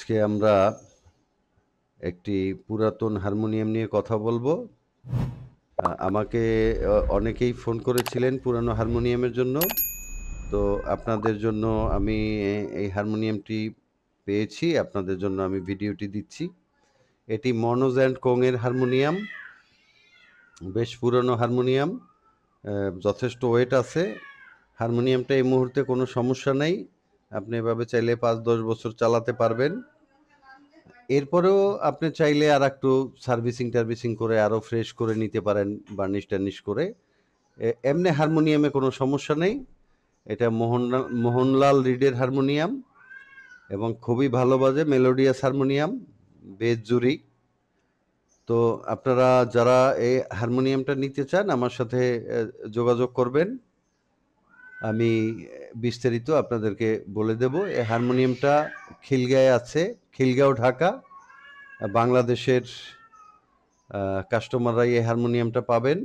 আজকে আমরা একটি পুরাতন হারমোনিয়াম নিয়ে কথা বলবো। আমাকে অনেকেই ফোন করেছিলেন পুরানো হারমোনিয়ামের জন্য। তো আপনাদের জন্য আমি এই হারমোনিয়ামটি পেয়েছি, আপনাদের জন্য আমি ভিডিওটি দিচ্ছি। এটি মনোজ অ্যান্ড কোংয়ের হারমোনিয়াম, বেশ পুরনো হারমোনিয়াম, যথেষ্ট ওয়েট আছে। হারমোনিয়ামটা এই মুহূর্তে কোনো সমস্যা নেই, আপনি এভাবে চাইলে 5-10 বছর চালাতে পারবেন। এরপরেও আপনি চাইলে আর একটু সার্ভিসিং করে আরও ফ্রেশ করে নিতে পারেন, বার্নিশ টার্নিশ করে। এমনি হারমোনিয়ামে কোনো সমস্যা নেই। এটা মোহনলাল রিডের হারমোনিয়াম এবং খুবই ভালো বাজে, মেলোডিয়াস হারমোনিয়াম, বেশ জুরি। তো আপনারা যারা এই হারমোনিয়ামটা নিতে চান আমার সাথে যোগাযোগ করবেন, আমি বিস্তারিত আপনাদেরকে বলে দেব। এই হারমোনিয়ামটা খিলগাঁয়ে আছে, খিলগাঁও, ঢাকা। বাংলাদেশের কাস্টমাররাই এই হারমোনিয়ামটা পাবেন।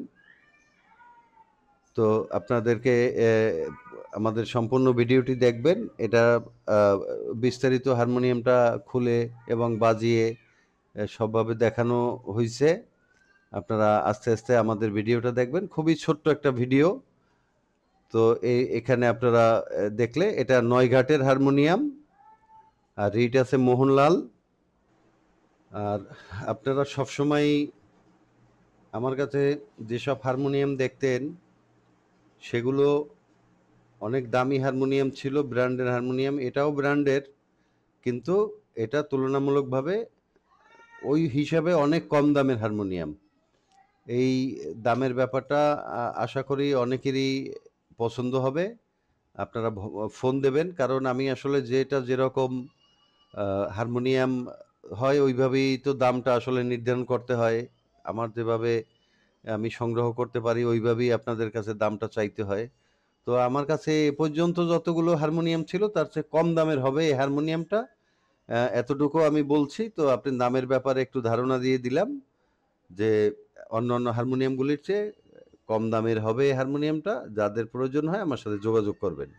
তো আপনাদেরকে আমাদের সম্পূর্ণ ভিডিওটি দেখবেন। এটা বিস্তারিত হারমোনিয়ামটা খুলে এবং বাজিয়ে সবভাবে দেখানো হয়েছে। আপনারা আস্তে আস্তে আমাদের ভিডিওটা দেখবেন, খুবই ছোট্ট একটা ভিডিও। তো এখানে আপনারা দেখলে এটা 9 ঘাটের হারমোনিয়াম, আর রিড আছে মোহনলাল। আর আপনারা সবসময় আমার কাছে যেসব হারমোনিয়াম দেখতেন সেগুলো অনেক দামি হারমোনিয়াম ছিল, ব্র্যান্ডের হারমোনিয়াম। এটাও ব্র্যান্ডের, কিন্তু এটা তুলনামূলকভাবে ওই হিসাবে অনেক কম দামের হারমোনিয়াম। এই দামের ব্যাপারটা আশা করি অনেকেরই পছন্দ হবে। আপনারা ফোন দেবেন, কারণ আমি আসলে যেটা যেরকম হারমোনিয়াম হয় ওইভাবেই তো দামটা আসলে নির্ধারণ করতে হয়। আমার যেভাবে আমি সংগ্রহ করতে পারি ওইভাবেই আপনাদের কাছে দামটা চাইতে হয়। তো আমার কাছে এ পর্যন্ত যতগুলো হারমোনিয়াম ছিল তার চেয়ে কম দামের হবে এই হারমোনিয়ামটা, এতটুকু আমি বলছি। তো আপনি দামের ব্যাপারে একটু ধারণা দিয়ে দিলাম যে অন্যান্য হারমোনিয়ামগুলির চেয়ে কম দামের হবে এই হারমোনিয়ামটা। যাদের প্রয়োজন হয় আমার সাথে যোগাযোগ করবেন।